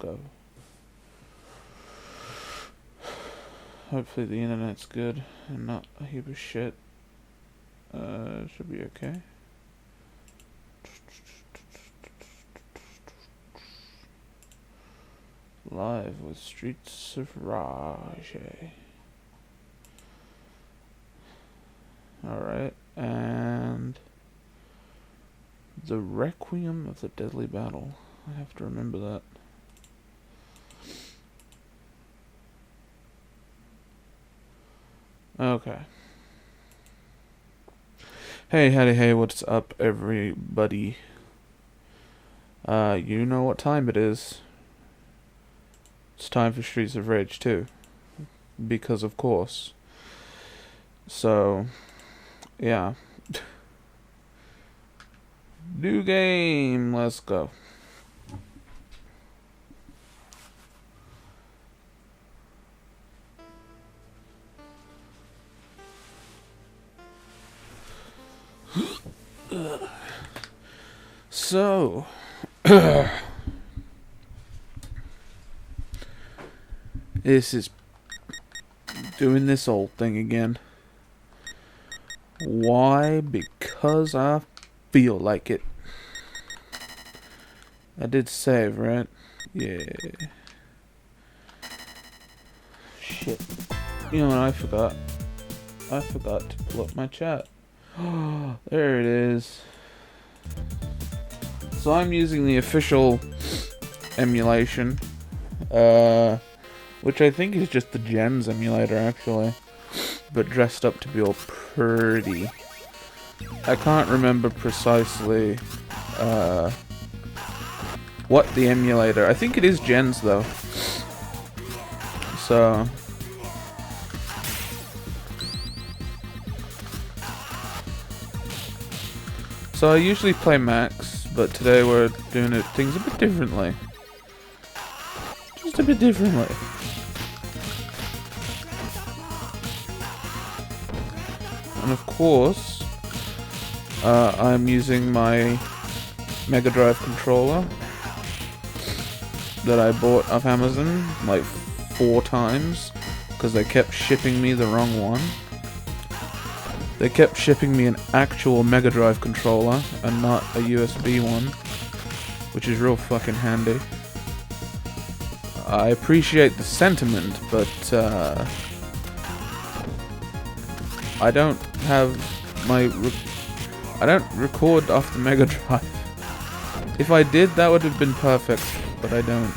go. Hopefully the internet's good and not a heap of shit. Should be okay. Live with Streets of Rage. Alright, and the Requiem of the Deadly Battle. I have to remember that. Okay. Hey, howdy, hey, what's up, everybody? You know what time it is. It's time for Streets of Rage 2. Because of course. So, yeah. New game, let's go. So, this is doing this old thing again. Why? Because I feel like it. I did save, right? Yeah. Shit. You know what I forgot? I forgot to pull up my chat. There it is. So I'm using the official emulation, which I think is just the Gens emulator actually, but dressed up to be all pretty. I can't remember precisely what the emulator. I think it is Gens though. So I usually play Max, but today we're doing things a bit differently. Just a bit differently. And of course, I'm using my Mega Drive controller that I bought off Amazon like 4 times because they kept shipping me the wrong one. They kept shipping me an actual Mega Drive controller and not a USB one, which is real fucking handy. I appreciate the sentiment, but I don't have I don't record off the Mega Drive. If I did, that would have been perfect, but I don't.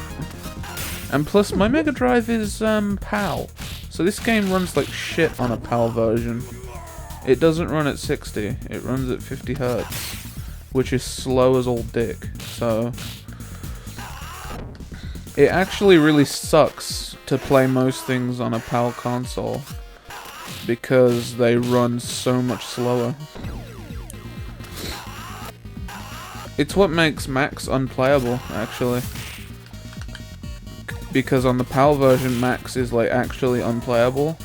And plus, my Mega Drive is PAL, so this game runs like shit on a PAL version. It doesn't run at 60, it runs at 50 Hz, which is slow as old dick, so it actually really sucks to play most things on a PAL console, because they run so much slower. It's what makes Max unplayable, actually. Because on the PAL version, Max is like actually unplayable.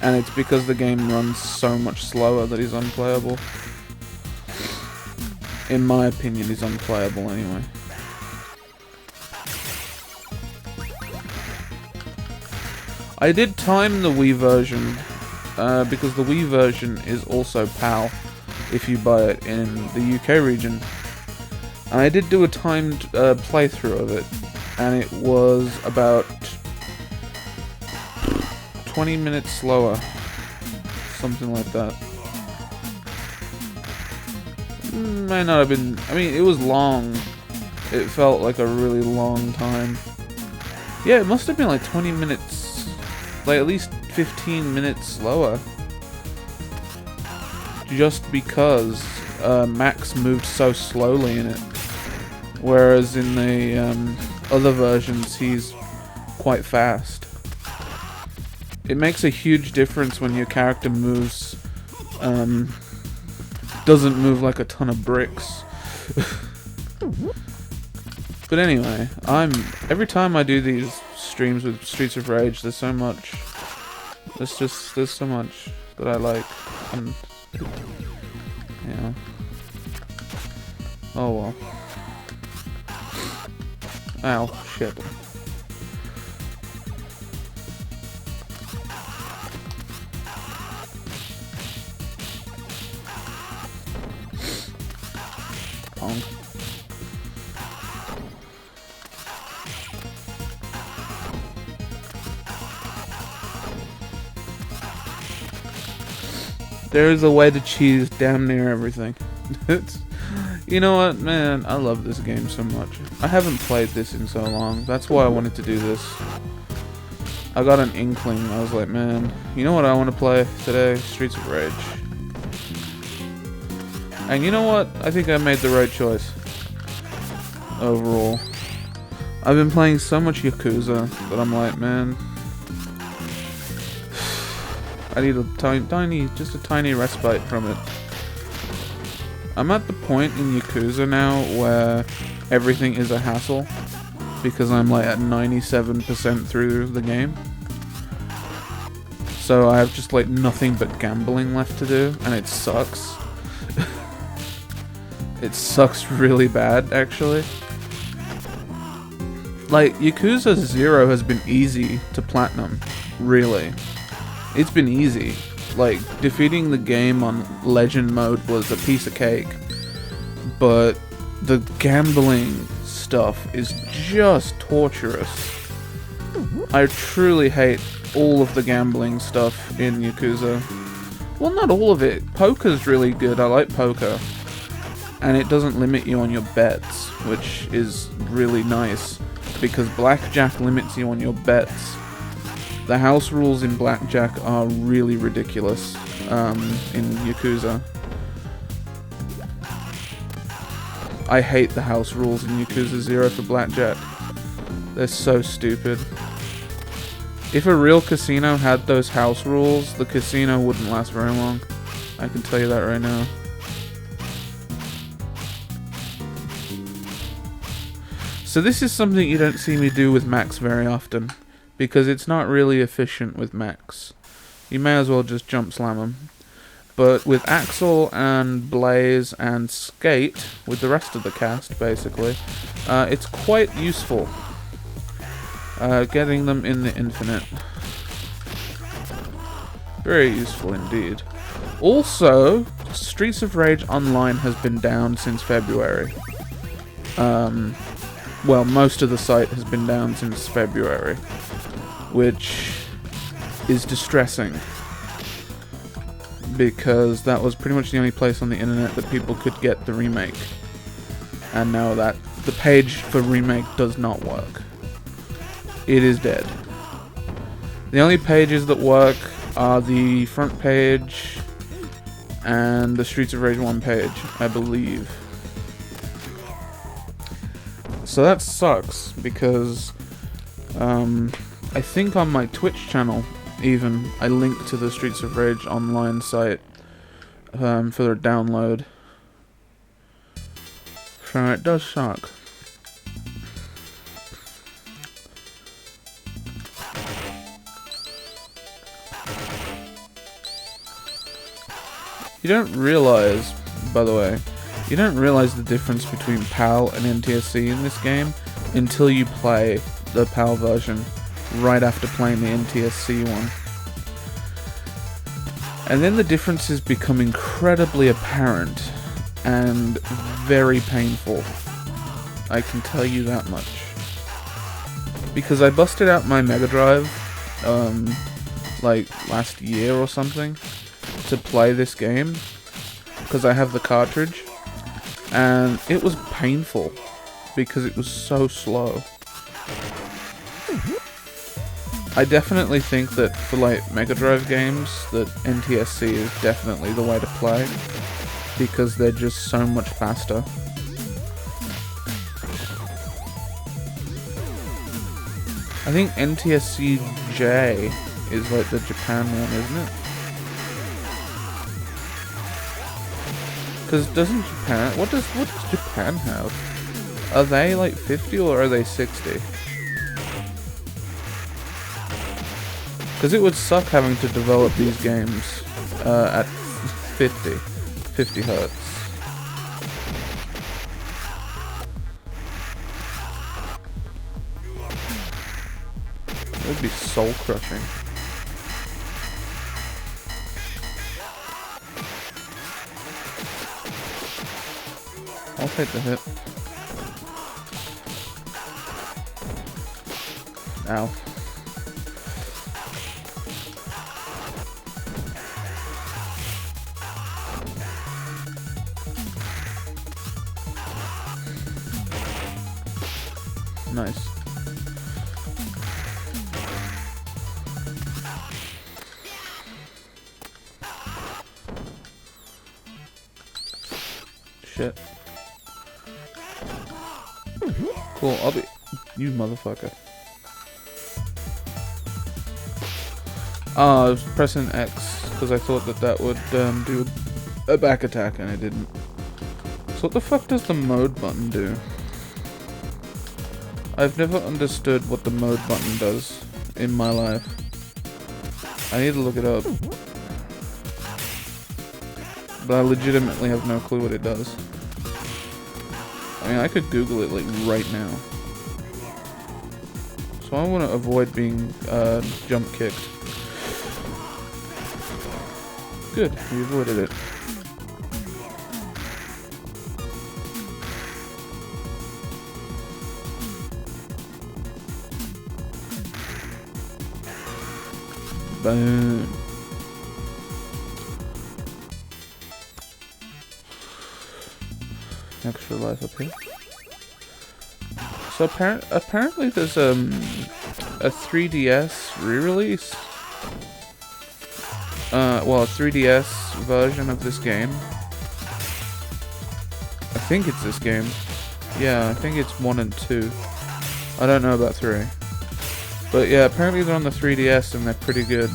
And it's because the game runs so much slower that he's unplayable. In my opinion, he's unplayable anyway. I did time the Wii version, because the Wii version is also PAL if you buy it in the UK region. And I did do a timed playthrough of it, and it was about 20 minutes slower, something like that. Might not have been, I mean, it was long. It felt like a really long time. Yeah, it must have been like 20 minutes, like at least 15 minutes slower. Just because Max moved so slowly in it. Whereas in the other versions, he's quite fast. It makes a huge difference when your character moves, doesn't move like a ton of bricks. But anyway, every time I do these streams with Streets of Rage, there's so much that I like, and yeah. Oh well. Ow, shit. Pong. There is a way to cheese damn near everything. You know what, man? I love this game so much. I haven't played this in so long. That's why I wanted to do this. I got an inkling. I was like, man, you know what I want to play today? Streets of Rage. And you know what? I think I made the right choice. Overall. I've been playing so much Yakuza that I'm like, man, I need a just a tiny respite from it. I'm at the point in Yakuza now where everything is a hassle because I'm like at 97% through the game. So I have just like nothing but gambling left to do, and it sucks. It sucks really bad, actually. Like, Yakuza 0 has been easy to platinum, really. It's been easy. Like, defeating the game on Legend mode was a piece of cake. But the gambling stuff is just torturous. I truly hate all of the gambling stuff in Yakuza. Well, not all of it. Poker's really good. I like poker. And it doesn't limit you on your bets, which is really nice. Because blackjack limits you on your bets. The house rules in blackjack are really ridiculous in Yakuza. I hate the house rules in Yakuza 0 for blackjack. They're so stupid. If a real casino had those house rules, the casino wouldn't last very long. I can tell you that right now. So this is something you don't see me do with Max very often, because it's not really efficient with Max. You may as well just jump slam him. But with Axel and Blaze and Skate, with the rest of the cast basically, it's quite useful. Getting them in the infinite. Very useful indeed. Also, Streets of Rage Online has been down since February. Well, most of the site has been down since February, which is distressing, because that was pretty much the only place on the internet that people could get the remake, and now that the page for remake does not work. It is dead. The only pages that work are the front page and the Streets of Rage 1 page, I believe. So that sucks, because I think on my Twitch channel, even, I linked to the Streets of Rage online site for their download. So it does suck. You don't realize, by the way, you don't realize the difference between PAL and NTSC in this game until you play the PAL version right after playing the NTSC one. And then the differences become incredibly apparent and very painful. I can tell you that much. Because I busted out my Mega Drive, like last year or something, to play this game, because I have the cartridge. And it was painful, because it was so slow. I definitely think that for like Mega Drive games, that NTSC is definitely the way to play, because they're just so much faster. I think NTSC-J is like the Japan one, isn't it? Because doesn't Japan... What does Japan have? Are they like 50 or are they 60? Because it would suck having to develop these games at 50 hertz. It would be soul crushing. I'll take the hit. Ow. Nice. Shit. Cool, I'll be... You motherfucker. I was pressing X because I thought that would do a back attack and it didn't. So what the fuck does the mode button do? I've never understood what the mode button does in my life. I need to look it up. But I legitimately have no clue what it does. I mean, I could Google it like right now. So I want to avoid being jump kicked. Good, we avoided it. Boom. Extra life up here. So apparently there's a 3DS re-release. Well, a 3DS version of this game. I think it's this game. Yeah, I think it's 1 and 2. I don't know about 3. But yeah, apparently they're on the 3DS and they're pretty good.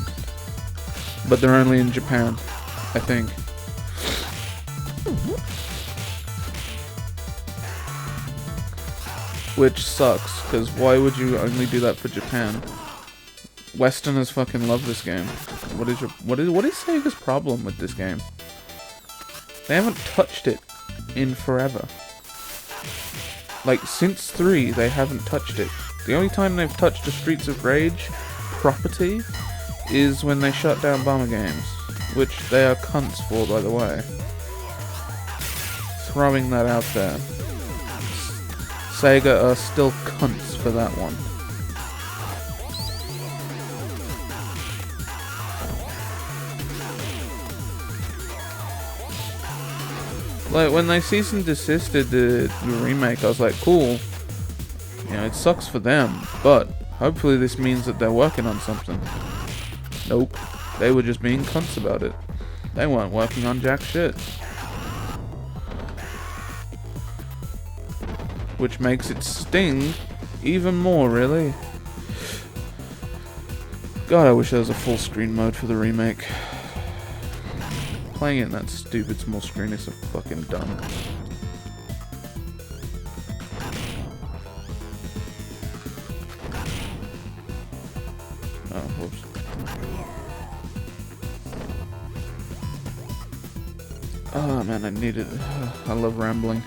But they're only in Japan, I think. Which sucks, because why would you only do that for Japan? Westerners fucking love this game. What is Sega's problem with this game? They haven't touched it in forever. Like, since 3, they haven't touched it. The only time they've touched a Streets of Rage property is when they shut down Bomber Games, which they are cunts for, by the way. Throwing that out there. Sega are still cunts for that one. Like, when they cease and desisted the remake, I was like, cool. You know, it sucks for them, but hopefully this means that they're working on something. Nope. They were just being cunts about it. They weren't working on jack shit. Which makes it sting even more, really. God, I wish there was a full screen mode for the remake. Playing it in that stupid small screen is so fucking dumb. Oh, whoops. Oh man, I need it. I love rambling.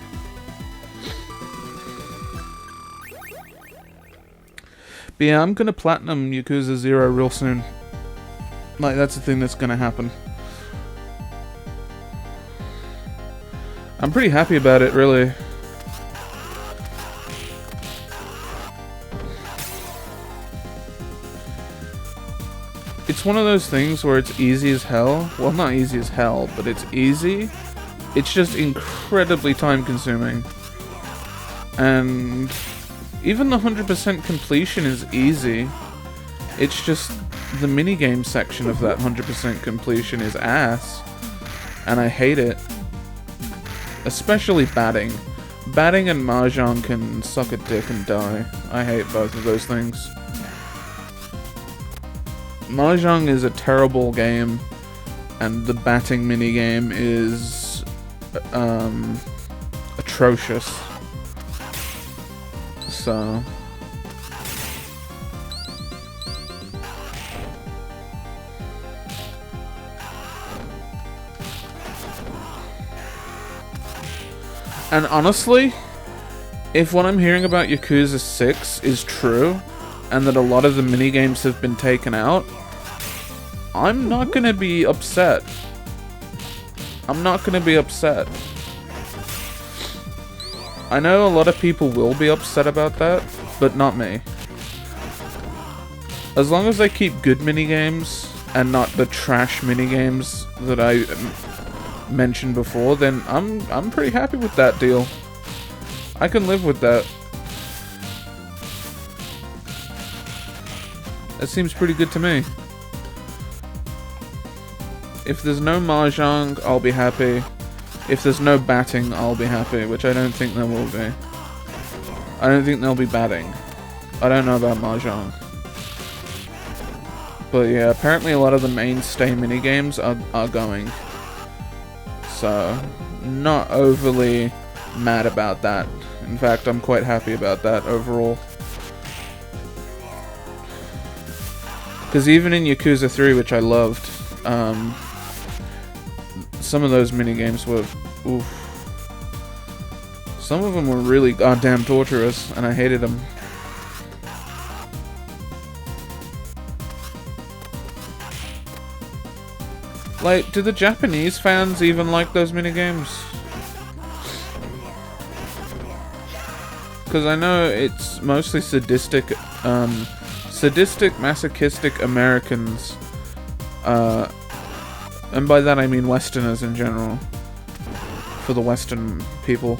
But yeah, I'm gonna platinum Yakuza 0 real soon. Like, that's the thing that's gonna happen. I'm pretty happy about it, really. It's one of those things where it's easy as hell. Well, not easy as hell, but it's easy. It's just incredibly time consuming. And even the 100% completion is easy. It's just the minigame section of that 100% completion is ass. And I hate it. Especially batting. Batting and Mahjong can suck a dick and die. I hate both of those things. Mahjong is a terrible game, and the batting minigame is atrocious. So and honestly, if what I'm hearing about Yakuza 6 is true, and that a lot of the minigames have been taken out, I'm not gonna be upset. I'm not gonna be upset. I know a lot of people will be upset about that, but not me. As long as they keep good minigames and not the trash minigames that I mentioned before, then I'm pretty happy with that deal. I can live with that. That seems pretty good to me. If there's no mahjong, I'll be happy. If there's no batting, I'll be happy, which I don't think there will be. I don't think there'll be batting. I don't know about mahjong. But yeah, apparently a lot of the mainstay minigames are going. So, not overly mad about that. In fact, I'm quite happy about that overall. Because even in Yakuza 3, which I loved, some of those minigames were, oof. Some of them were really goddamn torturous, and I hated them. Like, do the Japanese fans even like those minigames? Because I know it's mostly sadistic, masochistic Americans, and by that I mean Westerners in general, for the Western people.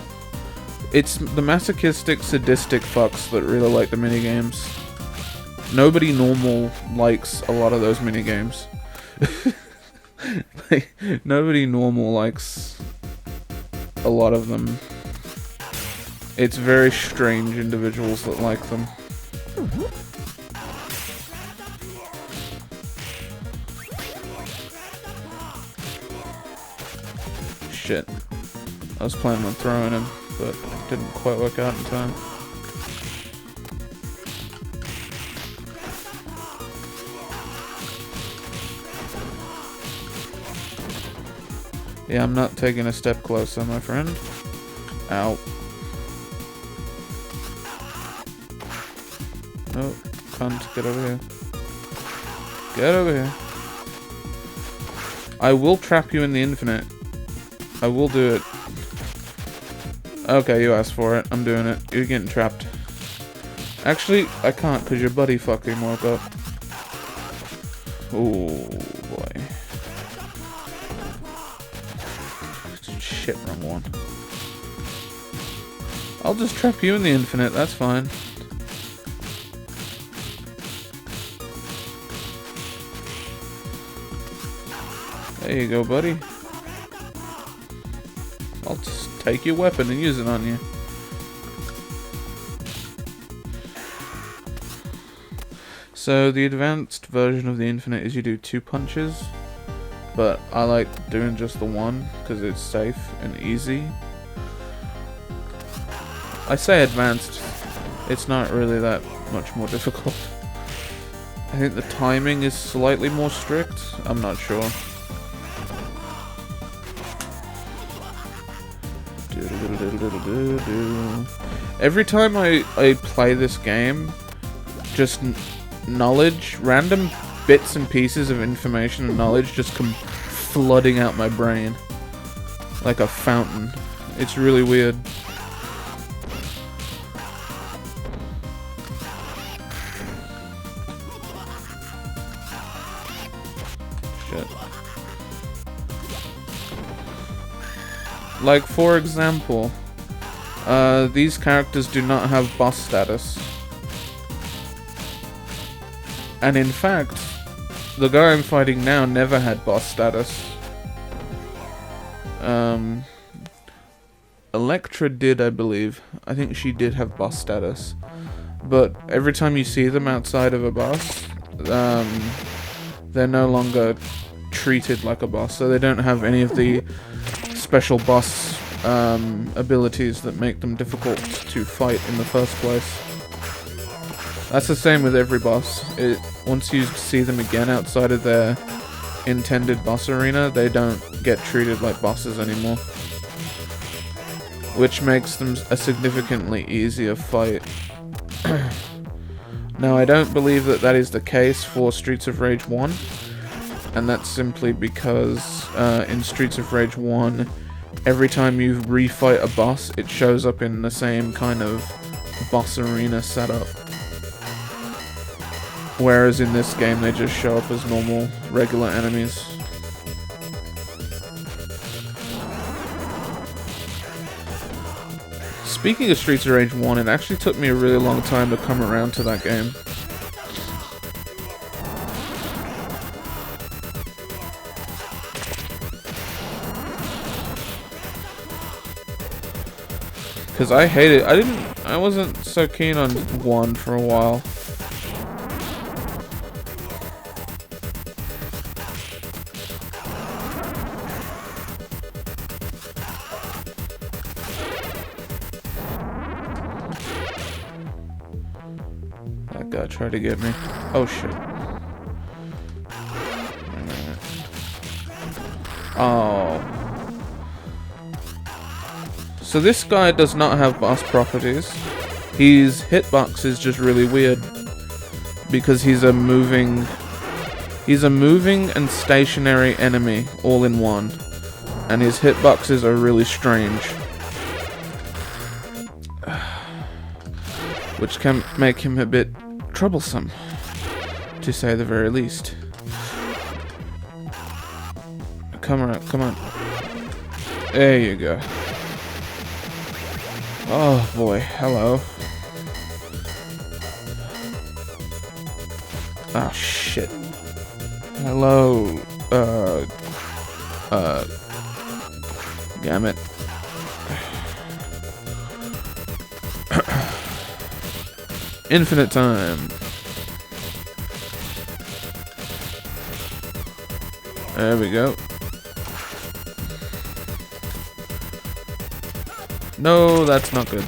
It's the masochistic, sadistic fucks that really like the minigames. Nobody normal likes a lot of those minigames. Like, nobody normal likes a lot of them. It's very strange individuals that like them. Shit. I was planning on throwing him, but it didn't quite work out in time. Yeah, I'm not taking a step closer, my friend. Ow. Oh, cunt, get over here. Get over here. I will trap you in the infinite. I will do it. Okay, you asked for it. I'm doing it. You're getting trapped. Actually, I can't because your buddy fucking woke up. Oh boy. Shit, wrong one. I'll just trap you in the infinite, that's fine. There you go, buddy. I'll just take your weapon and use it on you. So the advanced version of the infinite is you do 2 punches, but I like doing just the one because it's safe and easy. I say advanced, it's not really that much more difficult. I think the timing is slightly more strict, I'm not sure. Every time I play this game, just knowledge, random bits and pieces of information and knowledge just come flooding out my brain like a fountain. It's really weird. Shit. Like, for example, these characters do not have boss status. And in fact, the guy I'm fighting now never had boss status. Electra did, I believe. I think she did have boss status. But every time you see them outside of a boss, they're no longer treated like a boss. So they don't have any of the special boss abilities that make them difficult to fight in the first place. That's the same with every boss. Once you see them again outside of their intended boss arena, they don't get treated like bosses anymore. Which makes them a significantly easier fight. Now, I don't believe that that is the case for Streets of Rage 1, and that's simply because in Streets of Rage 1, every time you refight a boss, it shows up in the same kind of boss arena setup. Whereas in this game, they just show up as normal, regular enemies. Speaking of Streets of Rage 1, it actually took me a really long time to come around to that game. Because I hate it. I wasn't so keen on 1 for a while. That guy tried to get me. Oh shit. Oh. So this guy does not have boss properties. His hitbox is just really weird. Because he's a moving and stationary enemy all in one. And his hitboxes are really strange. Which can make him a bit troublesome, to say the very least. Come on, come on. There you go. Oh boy, hello. Oh shit. Hello, damn it. Infinite time. There we go. No, that's not good.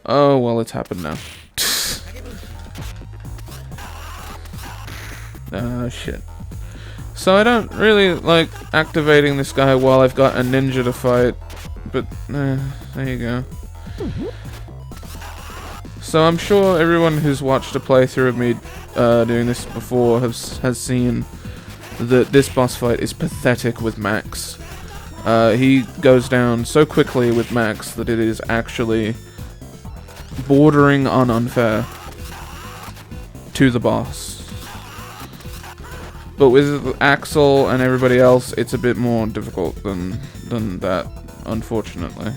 Oh, well, it's happened now. Oh, shit. So I don't really like activating this guy while I've got a ninja to fight. But, there you go. So I'm sure everyone who's watched a playthrough of me doing this before has seen that this boss fight is pathetic with Max. He goes down so quickly with Max that it is actually bordering on unfair to the boss. But with Axel and everybody else, it's a bit more difficult than that, unfortunately.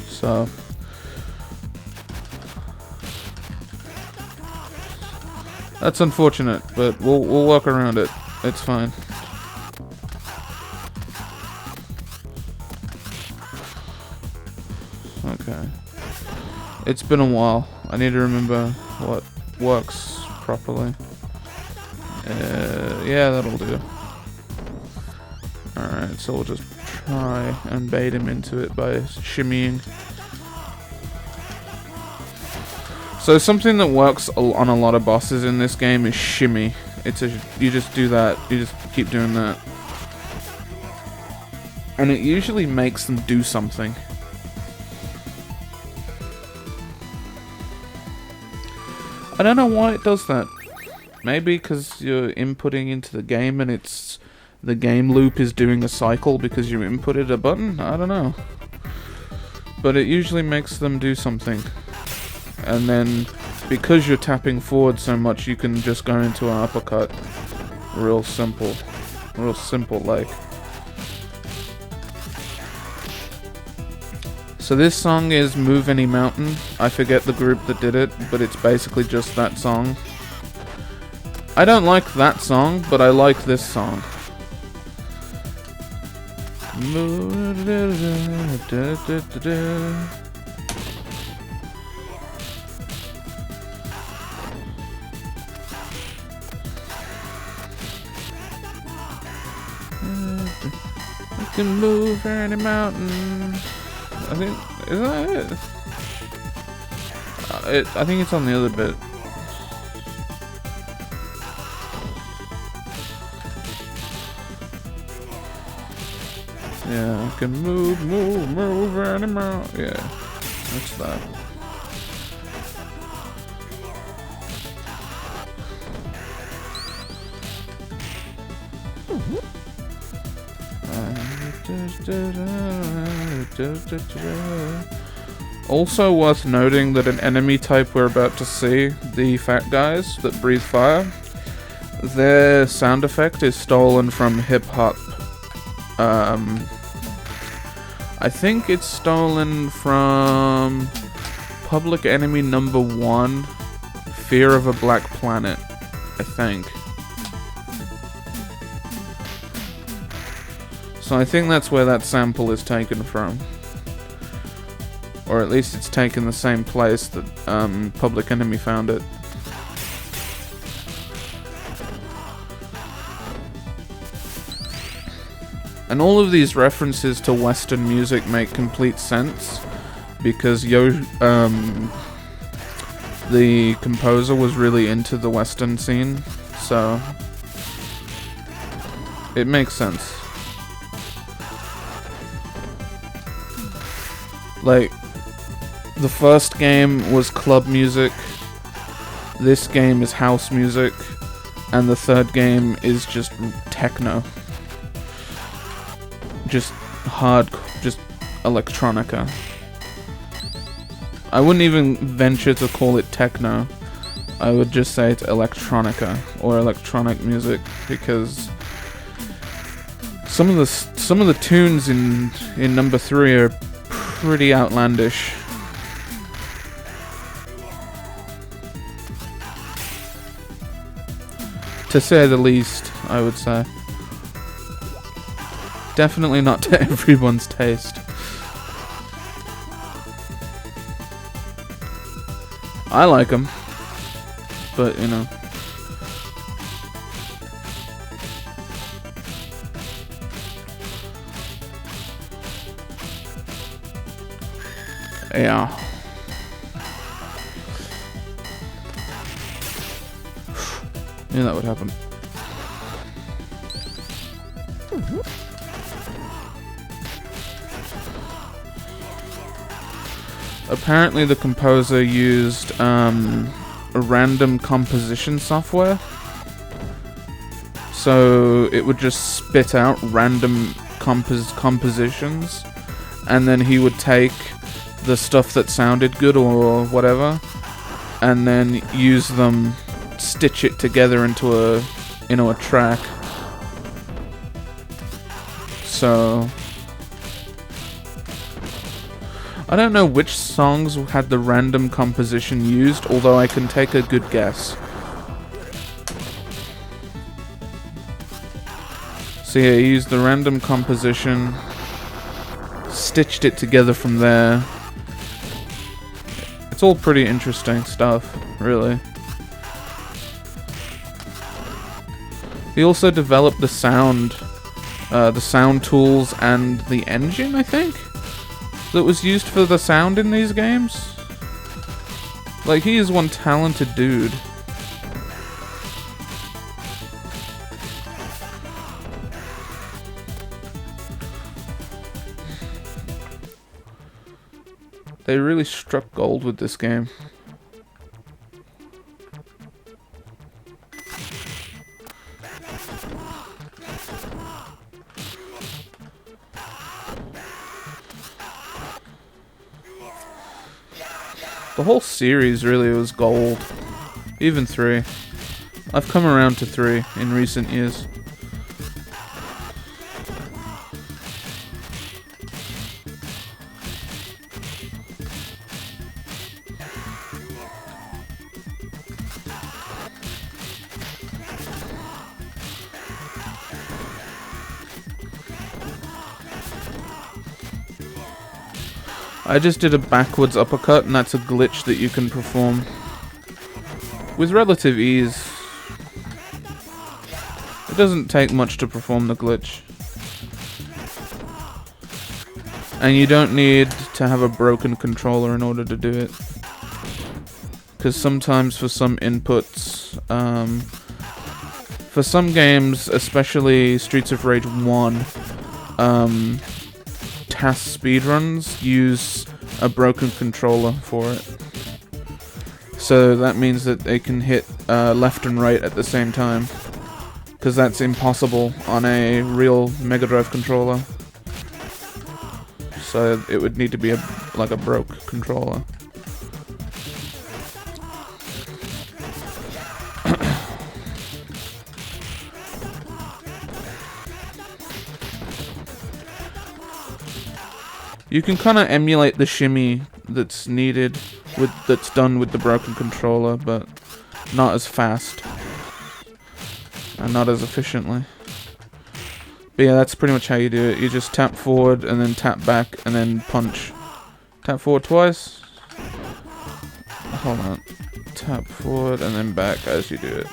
So that's unfortunate, but we'll work around it. It's fine. Okay. It's been a while. I need to remember what works properly. Yeah, that'll do. Alright, so we'll just try and bait him into it by shimmying. So something that works on a lot of bosses in this game is shimmy. You just do that. You just keep doing that. And it usually makes them do something. I don't know why it does that. Maybe because you're inputting into the game and the game loop is doing a cycle because you inputted a button? I don't know. But it usually makes them do something. And then, because you're tapping forward so much, you can just go into an uppercut. Real simple like. So this song is Move Any Mountain. I forget the group that did it, but it's basically just that song. I don't like that song, but I like this song. I can move any mountain. I think, is that it? I think it's on the other bit. Yeah, I can move any mountain. Yeah, What's that? Also worth noting that an enemy type we're about to see, the fat guys that breathe fire, their sound effect is stolen from hip hop. I think it's stolen from Public Enemy #1, Fear of a Black Planet, I think. So I think that's where that sample is taken from. Or at least it's taken the same place that Public Enemy found it. And all of these references to Western music make complete sense because the composer was really into the Western scene, so it makes sense. Like, the first game was club music, this game is house music, and the third game is just techno. Just just electronica. I wouldn't even venture to call it techno. I would just say it's electronica or electronic music because some of the tunes in number 3 are pretty outlandish. To say the least, I would say. Definitely not to everyone's taste. I like them, but you know. Yeah. Knew that would happen. Apparently the composer used a random composition software. So it would just spit out random compositions, and then he would take the stuff that sounded good or whatever, and then use them, stitch it together into a track. So I don't know which songs had the random composition used, although I can take a good guess. So yeah, he used the random composition, stitched it together from there. It's all pretty interesting stuff, really. He also developed the sound tools and the engine, I think, that was used for the sound in these games. Like, he is one talented dude. They really struck gold with this game. The whole series really was gold. Even 3. I've come around to 3 in recent years. I just did a backwards uppercut, and that's a glitch that you can perform with relative ease. It doesn't take much to perform the glitch. And you don't need to have a broken controller in order to do it. Because sometimes for some inputs, for some games, especially Streets of Rage 1, TAS speedruns use a broken controller for it. So that means that they can hit left and right at the same time, because that's impossible on a real Mega Drive controller. So it would need to be like a broke controller. You can kind of emulate the shimmy that's needed that's done with the broken controller, but not as fast and not as efficiently. But yeah, that's pretty much how you do it. You just tap forward and then tap back and then punch. Tap forward twice. Hold on. Tap forward and then back as you do it.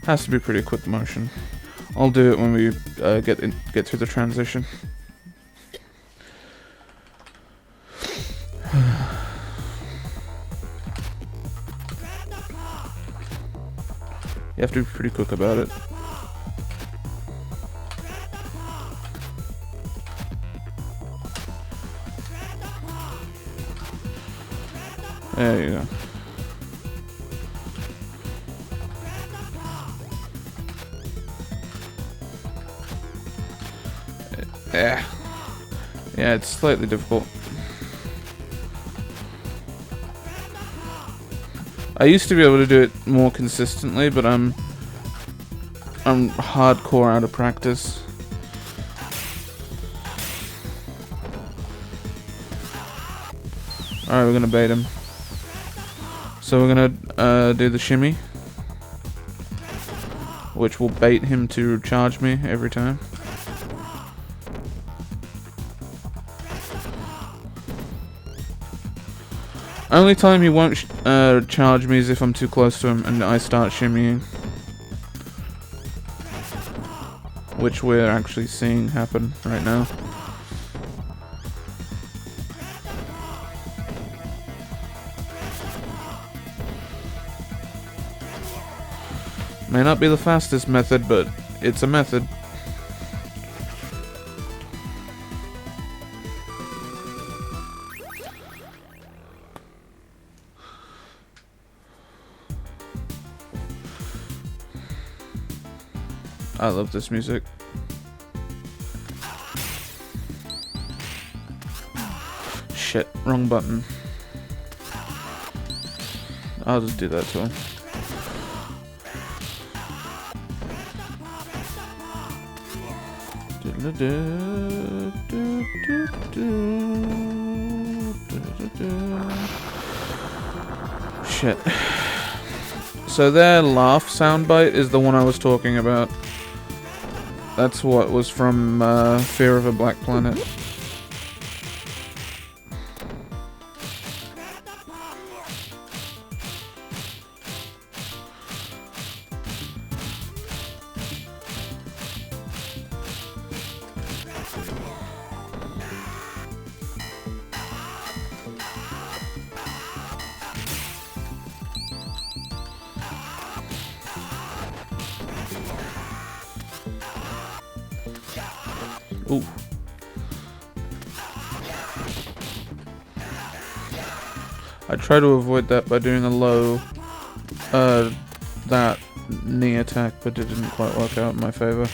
Has to be pretty quick motion. I'll do it when we get through the transition. You have to be pretty quick about it. There you go. Yeah, it's slightly difficult. I used to be able to do it more consistently, but I'm hardcore out of practice. Alright, we're gonna bait him. So we're gonna do the shimmy, which will bait him to charge me every time. Only time he won't charge me is if I'm too close to him and I start shimmying. Which we're actually seeing happen right now. May not be the fastest method, but it's a method. I love this music. Shit, wrong button. I'll just do that to him. Shit. So their laugh soundbite is the one I was talking about. That's what was from Fear of a Black Planet. Ooh. I try to avoid that by doing a low, that knee attack, but it didn't quite work out in my favor.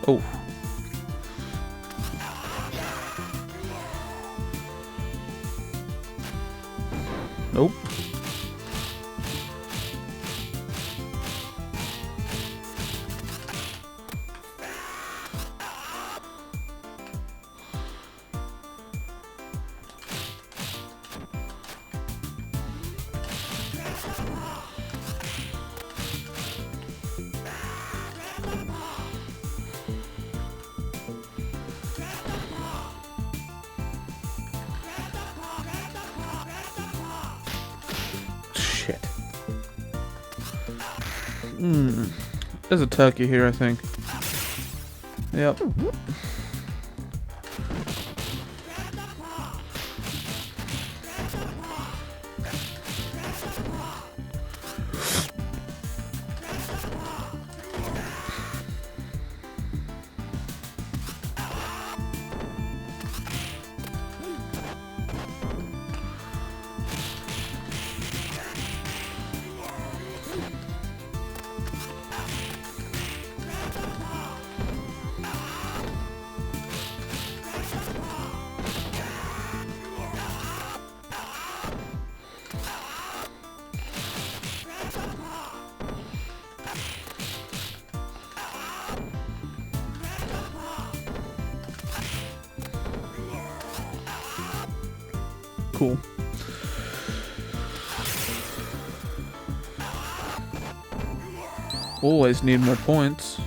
Oh. Nope. Shit. There's a turkey here, I think. Yep. Cool. Always need more points.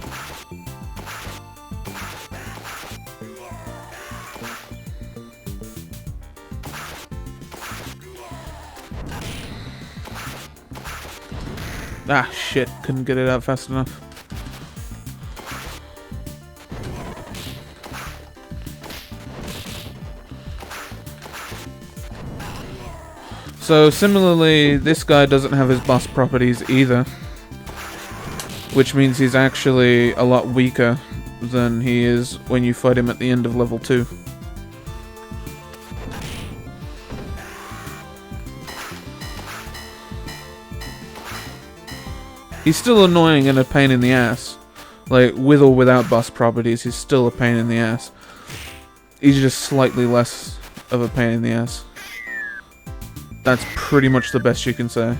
Ah, shit. Couldn't get it out fast enough. So, similarly, this guy doesn't have his boss properties either. Which means he's actually a lot weaker than he is when you fight him at the end of level 2. He's still annoying and a pain in the ass. Like, with or without boss properties, he's still a pain in the ass. He's just slightly less of a pain in the ass. That's pretty much the best you can say.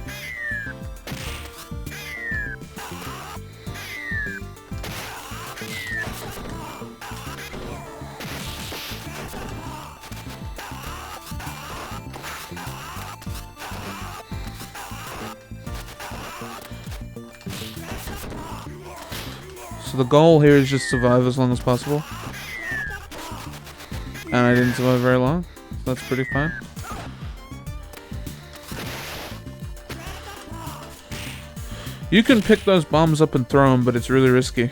So the goal here is just survive as long as possible. And I didn't survive very long. So that's pretty fine. You can pick those bombs up and throw them, but it's really risky.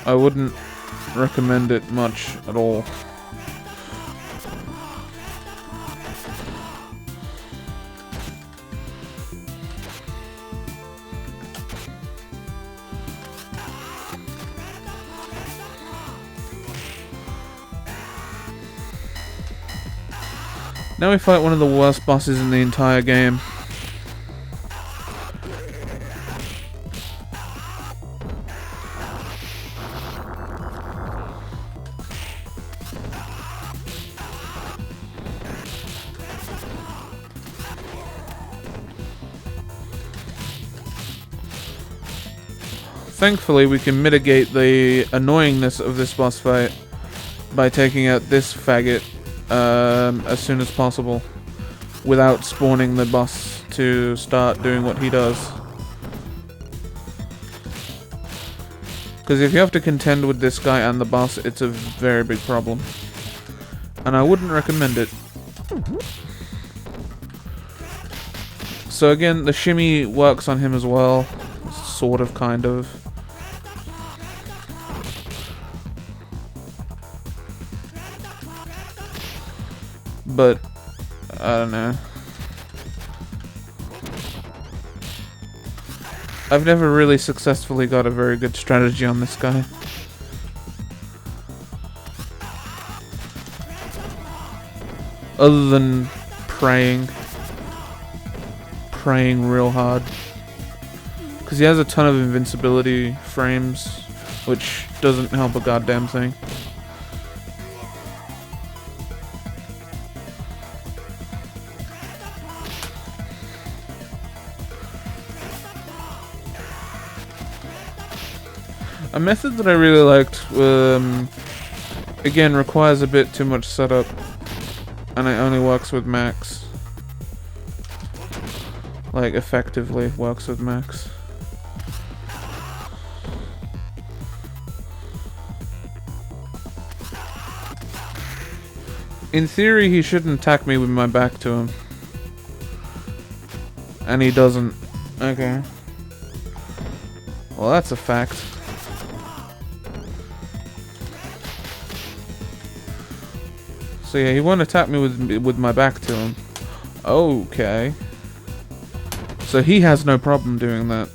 I wouldn't recommend it much at all. Now we fight one of the worst bosses in the entire game. Thankfully, we can mitigate the annoyingness of this boss fight by taking out this faggot as soon as possible, without spawning the boss to start doing what he does. Because if you have to contend with this guy and the boss, it's a very big problem. And I wouldn't recommend it. So again, the shimmy works on him as well. Sort of, kind of. But, I don't know. I've never really successfully got a very good strategy on this guy. Other than praying. Praying real hard. Because he has a ton of invincibility frames, which doesn't help a goddamn thing. A method that I really liked, again, requires a bit too much setup, and it only works with max. Like, effectively works with max. In theory, he shouldn't attack me with my back to him. And he doesn't. Okay. Well, that's a fact. So yeah, he won't attack me with my back to him. Okay. So he has no problem doing that.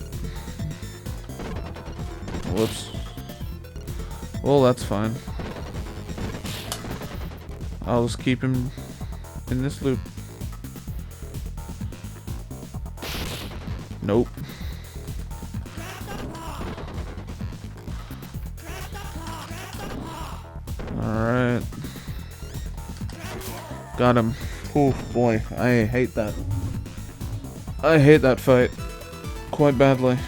Whoops. Well, that's fine. I'll just keep him in this loop. Nope. Alright. Got him. Oh boy, I hate that. I hate that fight. Quite badly.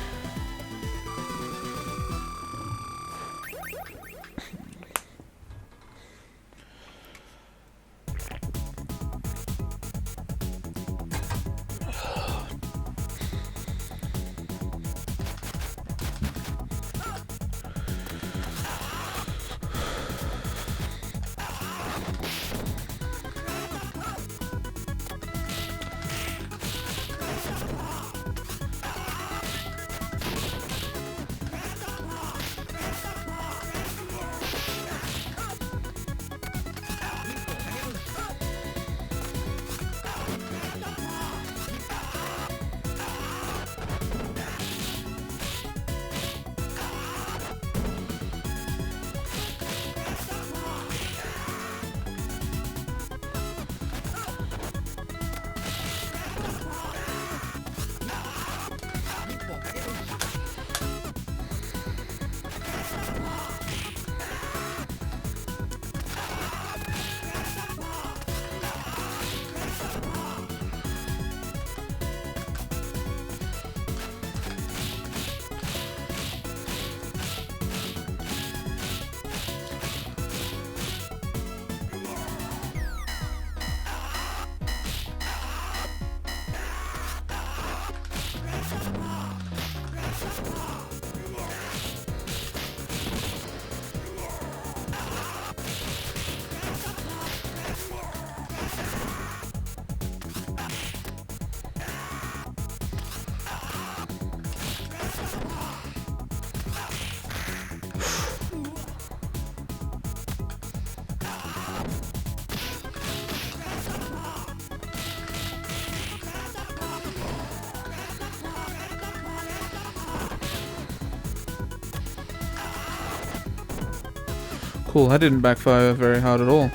cool. That didn't backfire very hard at all. In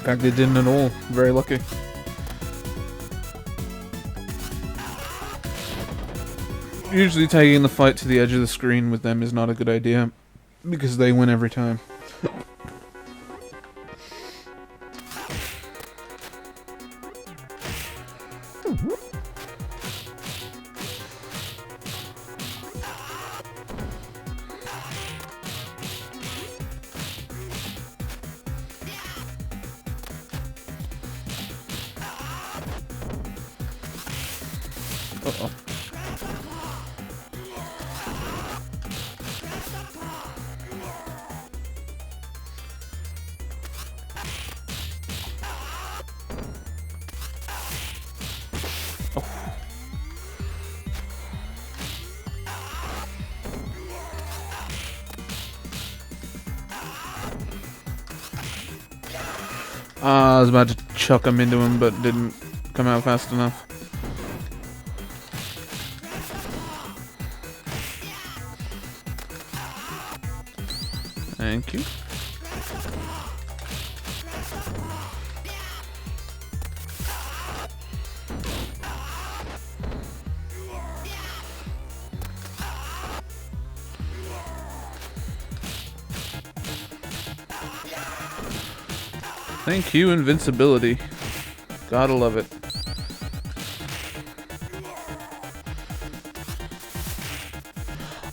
fact, it didn't at all. Very lucky. Usually taking the fight to the edge of the screen with them is not a good idea, because they win every time. Uh-oh. I was about to chuck him into him, but didn't come out fast enough. Thank you. Thank you, invincibility. Gotta love it.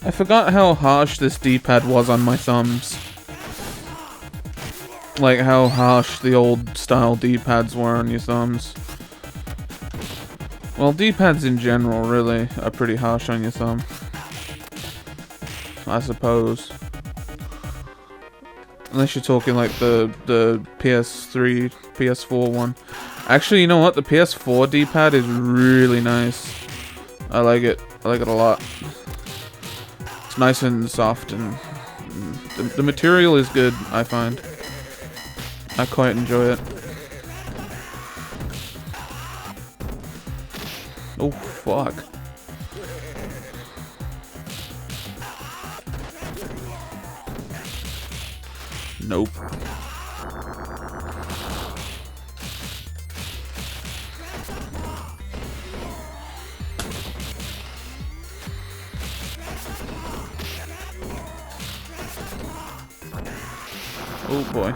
I forgot how harsh this D-pad was on my thumbs. Like how harsh the old style D-pads were on your thumbs. Well, D-pads in general really are pretty harsh on your thumb, I suppose. Unless you're talking like the PS3, PS4 one. Actually, you know what? The PS4 D-pad is really nice. I like it. I like it a lot. It's nice and soft, and the material is good, I find. I quite enjoy it. Oh, fuck. Nope. Oh boy.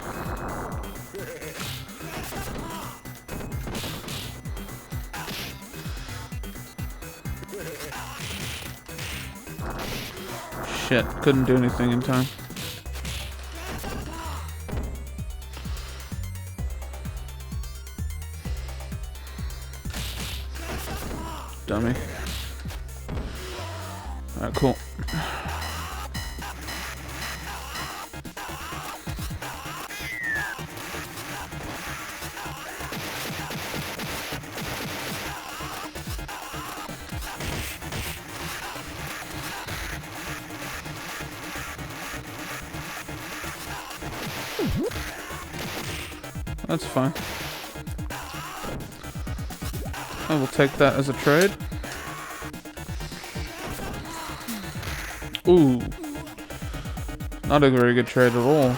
Shit, couldn't do anything in time. Dummy. Alright, cool. That's fine. I will take that as a trade. Ooh. Not a very good trade at all.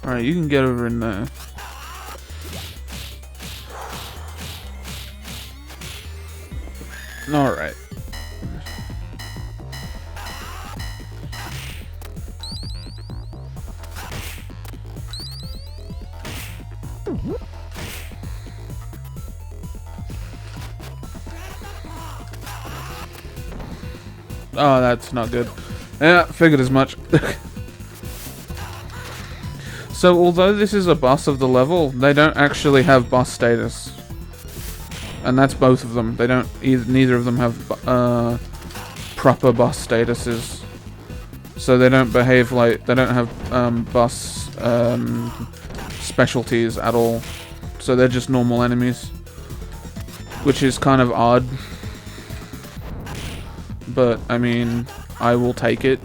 Alright, you can get over in there. Alright. Oh, that's not good. Yeah, figured as much. So, although this is a boss of the level, they don't actually have boss status. And that's both of them. They don't, neither of them have proper boss statuses. So they don't behave like... They don't have boss specialties at all. So they're just normal enemies. Which is kind of odd. But, I mean, I will take it.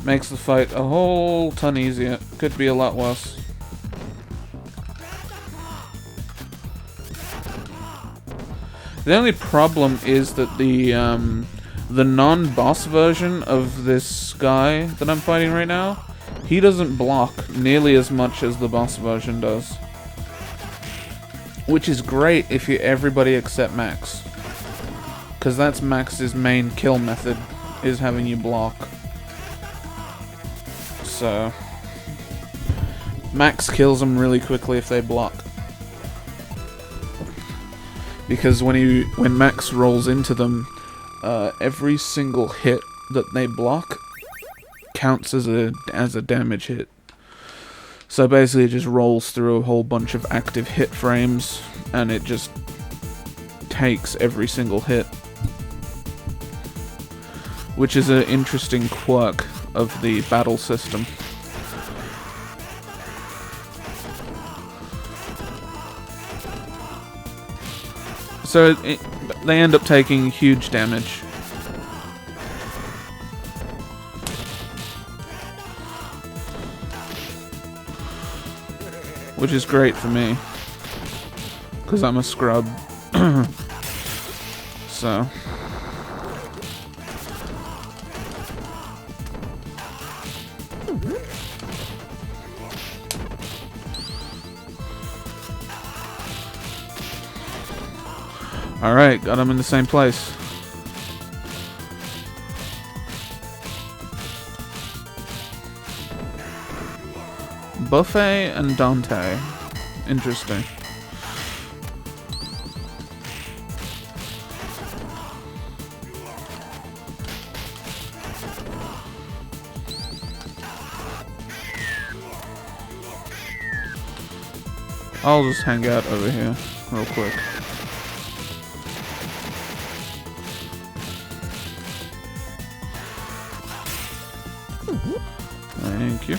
Makes the fight a whole ton easier. Could be a lot worse. The only problem is that the non-boss version of this guy that I'm fighting right now, he doesn't block nearly as much as the boss version does. Which is great if you're everybody except Max. Because that's Max's main kill method, is having you block. So Max kills them really quickly if they block. Because when Max rolls into them, every single hit that they block counts as a damage hit. So basically it just rolls through a whole bunch of active hit frames, and it just takes every single hit. Which is an interesting quirk of the battle system. So they end up taking huge damage. Which is great for me, because I'm a scrub. So alright, got him in the same place. Buffet and Dante. Interesting. I'll just hang out over here real quick. Thank you.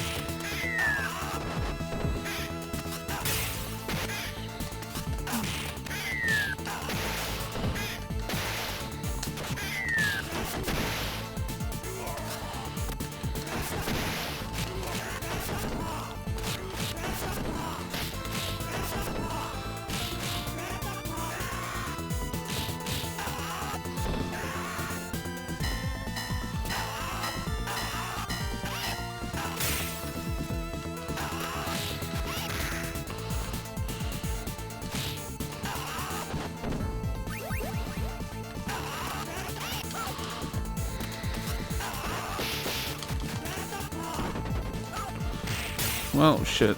Well, shit.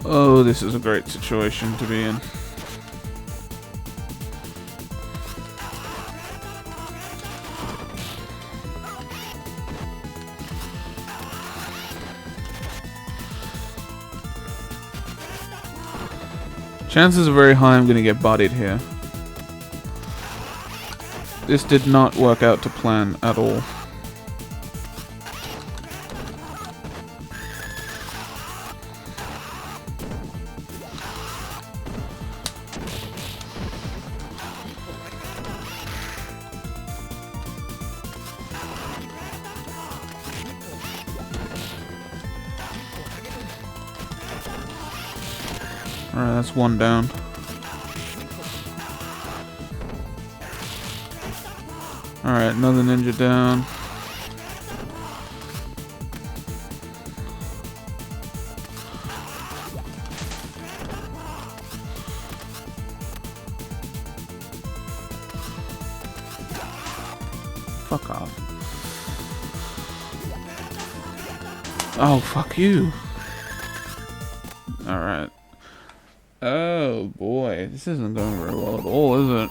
Oh, this is a great situation to be in. Chances are very high I'm going to get bodied here. This did not work out to plan at all. Alright, that's one down. Alright, another ninja down. fuck off. Oh, fuck you. Alright. Oh boy, this isn't going very well at all, is it?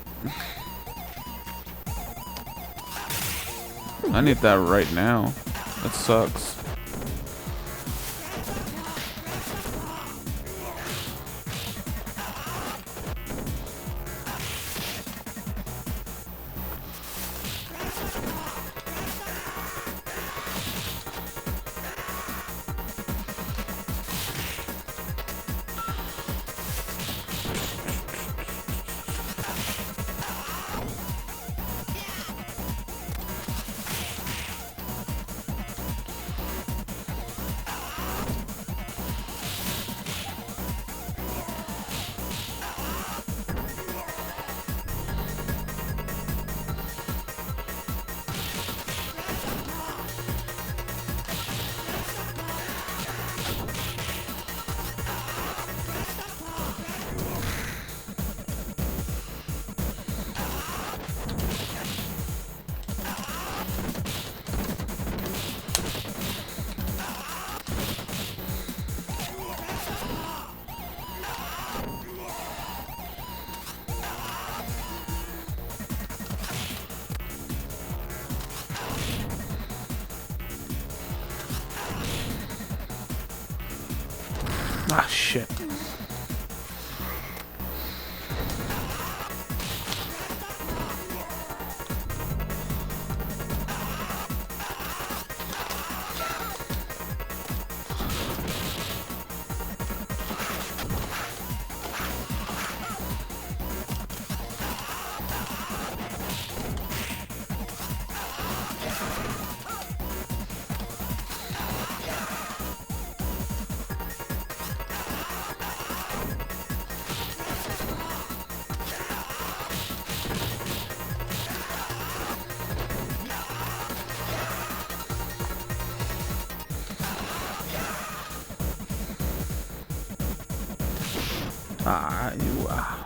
I need that right now. That sucks. Ah, shit. Ah, you are.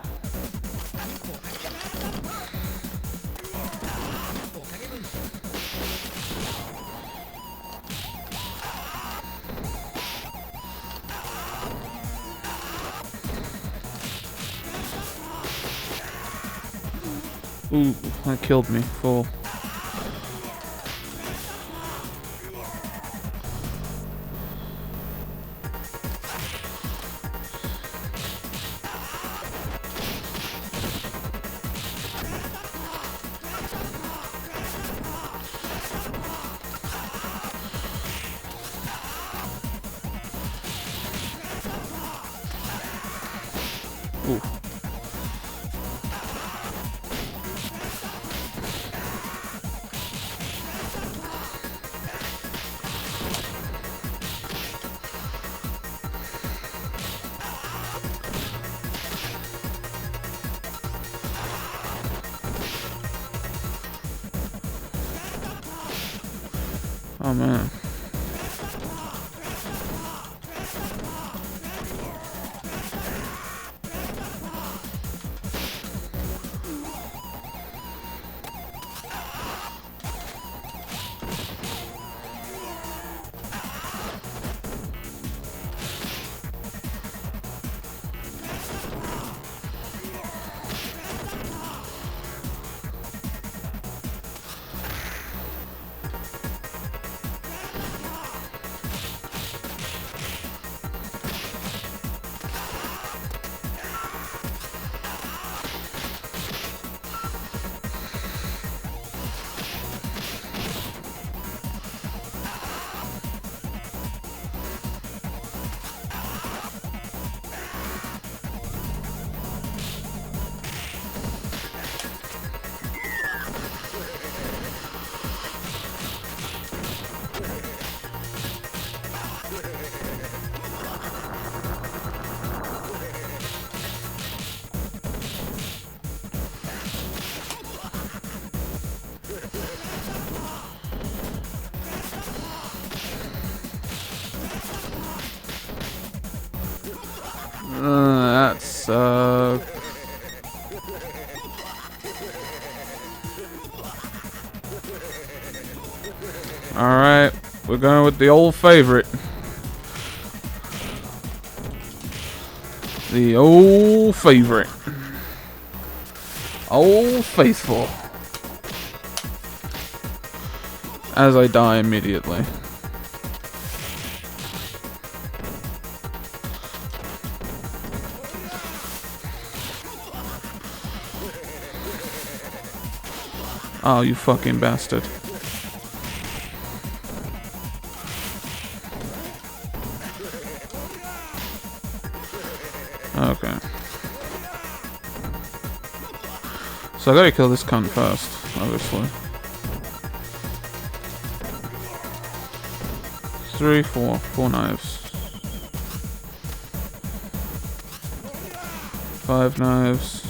Ooh, that killed me. Full. Ooh. Oh man. That sucks. Alright, we're going with the old favorite. The old favorite. Old faithful. As I die immediately. Oh, you fucking bastard. Okay. So I gotta kill this cunt first, obviously. 3, 4. 4 knives. 5 knives.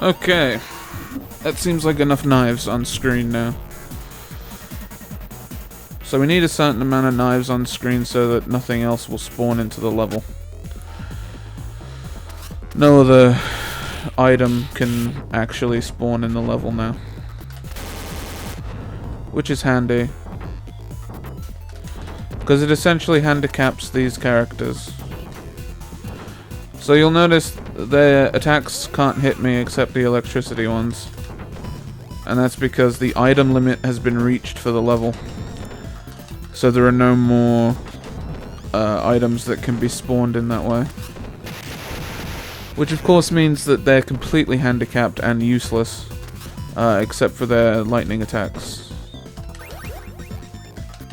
Okay. That seems like enough knives on screen now. So we need a certain amount of knives on screen so that nothing else will spawn into the level. No other item can actually spawn in the level now. Which is handy. Because it essentially handicaps these characters. So you'll notice their attacks can't hit me except the electricity ones. And that's because the item limit has been reached for the level. So there are no more items that can be spawned in that way. Which of course means that they're completely handicapped and useless. Except for their lightning attacks.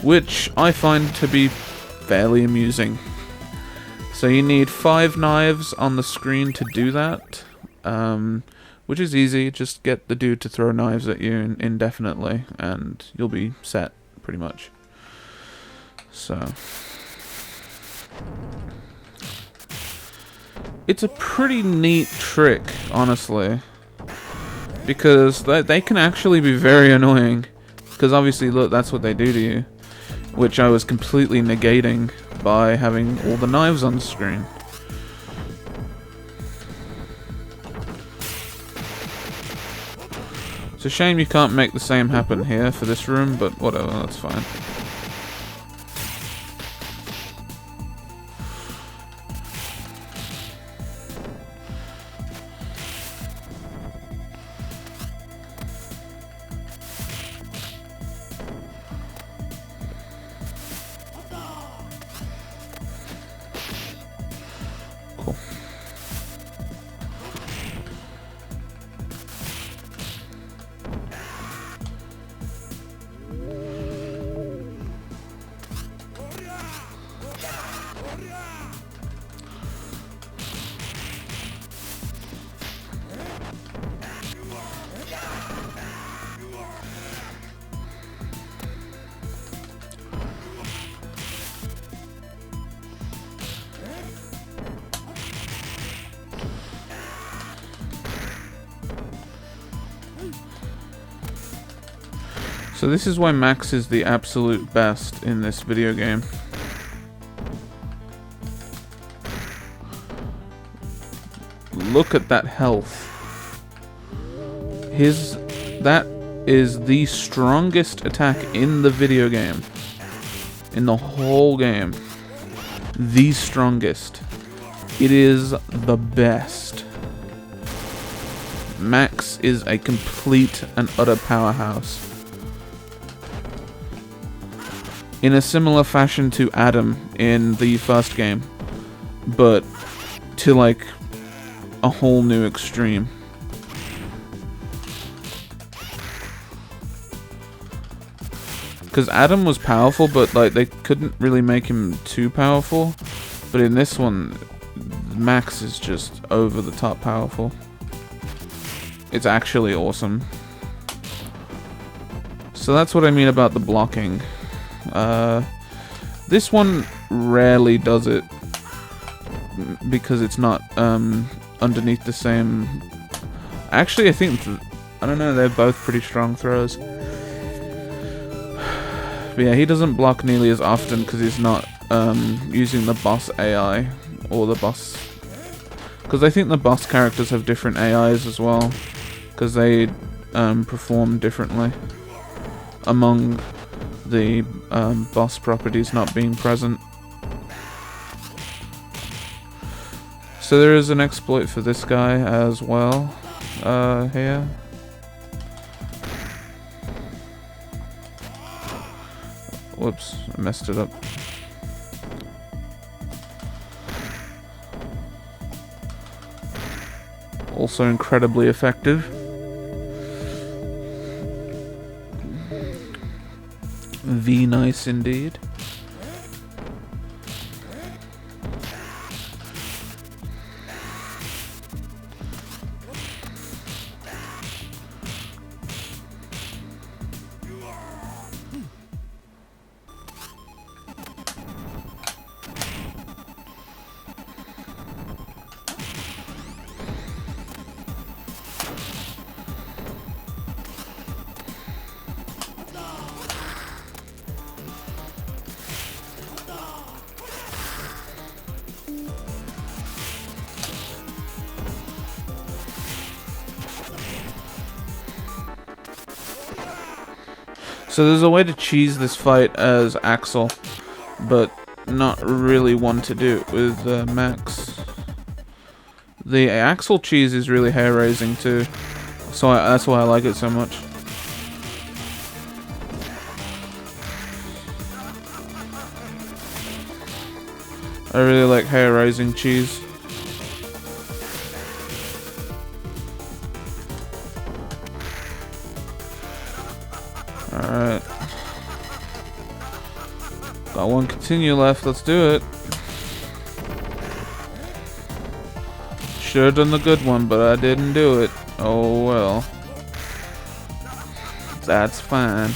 Which I find to be fairly amusing. So you need 5 knives on the screen to do that. Which is easy, just get the dude to throw knives at you indefinitely and you'll be set, pretty much. So it's a pretty neat trick, honestly, because they can actually be very annoying, because obviously look, that's what they do to you, which I was completely negating by having all the knives on the screen. It's a shame you can't make the same happen here for this room, but whatever, that's fine. Cool. So this is why Max is the absolute best in this video game. Look at that health. That is the strongest attack in the video game. In the whole game. The strongest. It is the best. Max is a complete and utter powerhouse. In a similar fashion to Adam in the first game, but to like a whole new extreme. Because Adam was powerful, but like they couldn't really make him too powerful. But in this one, Max is just over the top powerful. It's actually awesome. So that's what I mean about the blocking. This one rarely does it because it's not underneath the same. Actually, I think I don't know. They're both pretty strong throws. But yeah, he doesn't block nearly as often because he's not using the boss AI or the boss, because I think the boss characters have different AIs as well, because they perform differently among the boss properties not being present. So there is an exploit for this guy as well here. Whoops, I messed it up. Also incredibly effective. Nice indeed. So there's a way to cheese this fight as Axel, but not really one to do it with Max. The Axel cheese is really hair-raising too, so that's why I like it so much. I really like hair-raising cheese. Alright. Got one continue left, let's do it. Should've done the good one, but I didn't do it. Oh well. That's fine.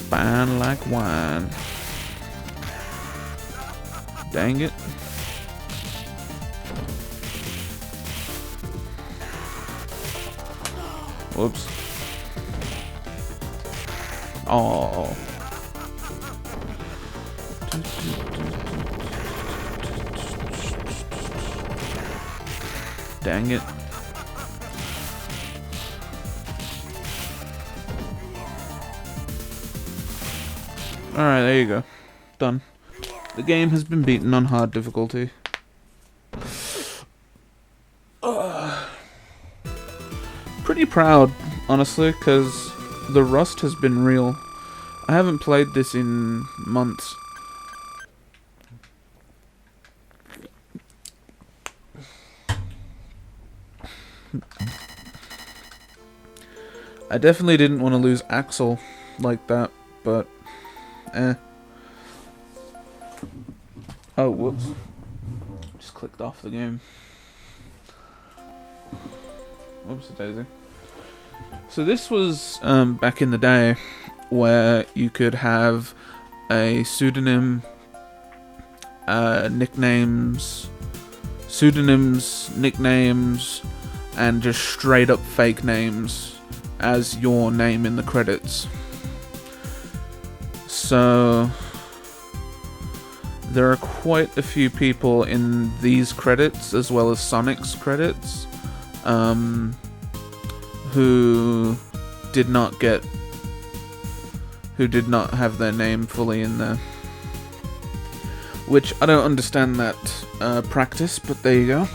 Fine like wine. Dang it. Whoops. Oh. Dang it. Alright, there you go. Done. The game has been beaten on hard difficulty. Pretty proud, honestly, because the rust has been real. I haven't played this in months. I definitely didn't want to lose Axel like that, but eh. Oh, whoops. Just clicked off the game. Whoops, daisy. So this was back in the day where you could have a pseudonym, nicknames, and just straight up fake names as your name in the credits. So there are quite a few people in these credits, as well as Sonic's credits, who did not have their name fully in there. Which, I don't understand that practice, but there you go.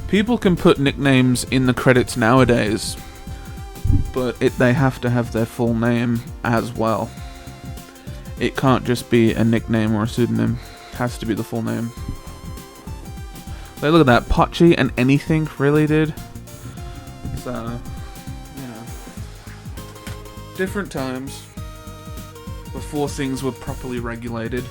People can put nicknames in the credits nowadays, but they have to have their full name as well. It can't just be a nickname or a pseudonym. It has to be the full name. Like, look at that. Pochi and anything, really, dude? So, you know. Different times. Before things were properly regulated.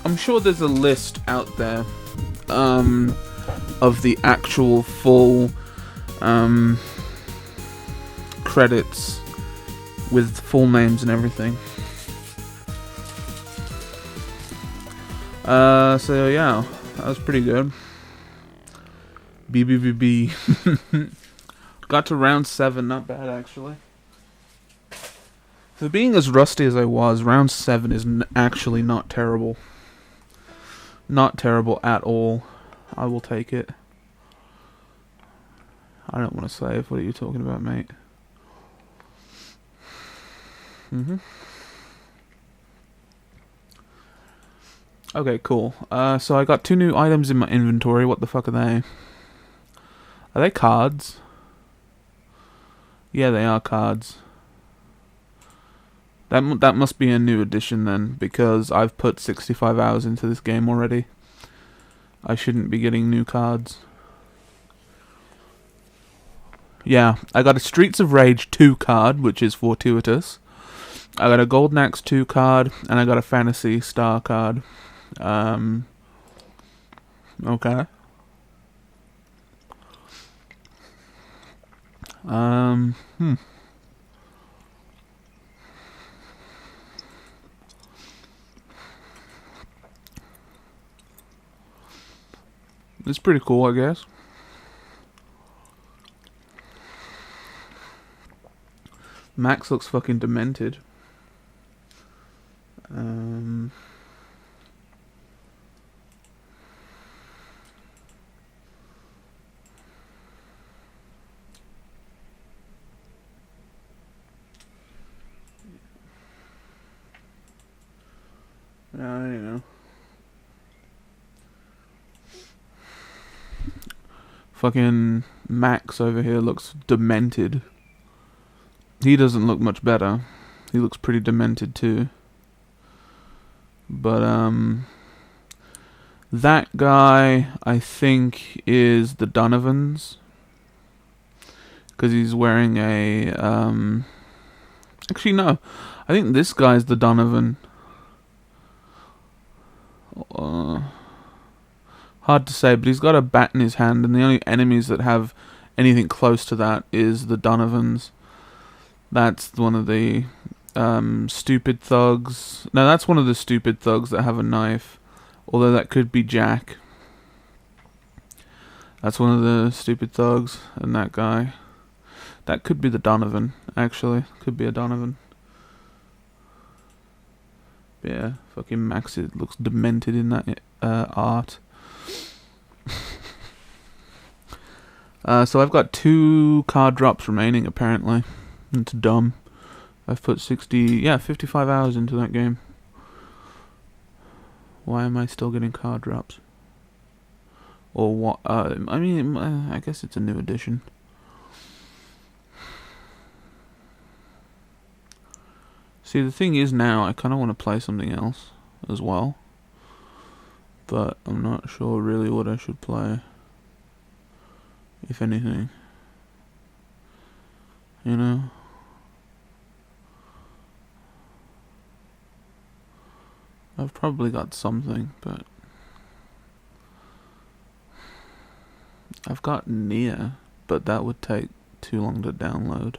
I'm sure there's a list out there of the actual full credits with full names and everything. So yeah, that was pretty good. B. Got to round 7, not bad actually. For being as rusty as I was, round 7 is actually not terrible. Not terrible at all. I will take it. I don't want to save. What are you talking about, mate? Okay, cool. So I got 2 new items in my inventory. What the fuck are they? Are they cards? Yeah, they are cards. That must be a new addition then, because I've put 65 hours into this game already. I shouldn't be getting new cards. Yeah, I got a Streets of Rage 2 card, which is fortuitous. I got a Golden Axe 2 card, and I got a Fantasy Star card. Okay. It's pretty cool, I guess. Max looks fucking demented. I don't know. Fucking Max over here looks demented. He doesn't look much better. He looks pretty demented too. But that guy I think is the Donovans, because he's wearing a actually no, I think this guy's the Donovan. Hard to say, but he's got a bat in his hand, and the only enemies that have anything close to that is the Donovans. That's one of the stupid thugs. No, that's one of the stupid thugs that have a knife. Although that could be Jack. That's one of the stupid thugs, and that guy. That could be the Donovan, actually. Could be a Donovan. But yeah, fucking Max, it looks demented in that art. So I've got 2 card drops remaining, apparently. It's dumb. I've put 55 hours into that game. Why am I still getting card drops? Or what? I mean, I guess it's a new edition. See, the thing is now, I kind of want to play something else as well. But I'm not sure really what I should play. If anything. You know? I've probably got something, but I've got Nier, but that would take too long to download,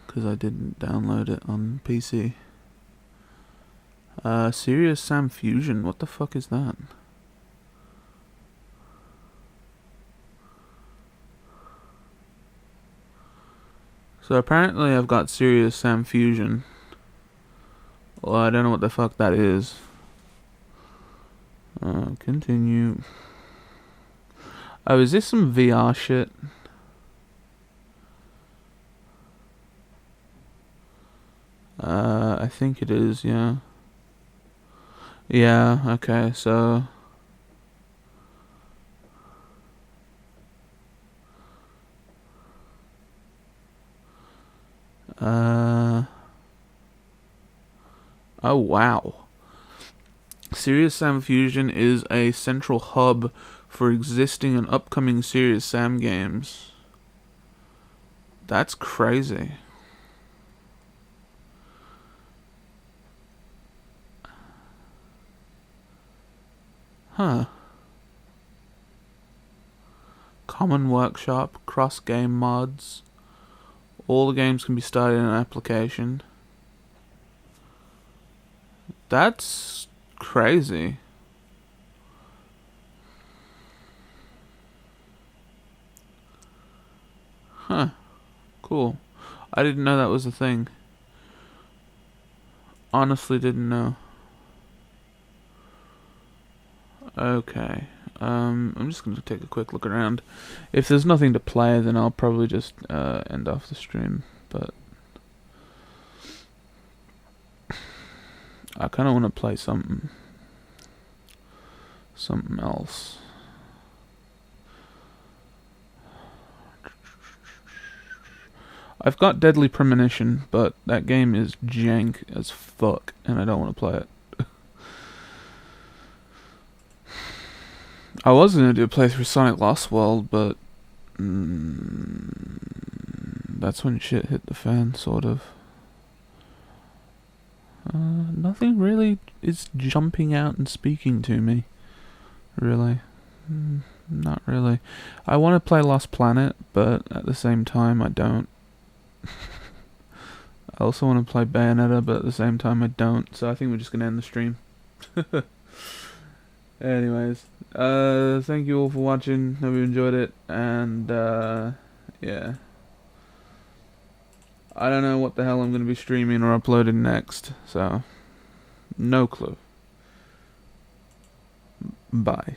because I didn't download it on PC. Serious Sam Fusion, what the fuck is that? So apparently I've got Serious Sam Fusion. Well, I don't know what the fuck that is. Continue. Oh, is this some VR shit? I think it is, yeah. Yeah, okay, so... Oh, wow. Serious Sam Fusion is a central hub for existing and upcoming Serious Sam games. That's crazy. Huh. Common workshop, cross-game mods. All the games can be started in an application. That's crazy. Huh. Cool. I didn't know that was a thing. Honestly didn't know. Okay. I'm just going to take a quick look around. If there's nothing to play, then I'll probably just end off the stream. But I kind of want to play something else. I've got Deadly Premonition, but that game is jank as fuck, and I don't want to play it. I was going to do a playthrough Sonic Lost World, but that's when shit hit the fan, sort of. Nothing really is jumping out and speaking to me, really. Not really. I want to play Lost Planet, but at the same time I don't. I also want to play Bayonetta, but at the same time I don't, so I think we're just going to end the stream. Anyways, thank you all for watching. Hope you enjoyed it, and yeah. I don't know what the hell I'm going to be streaming or uploading next, so no clue. Bye.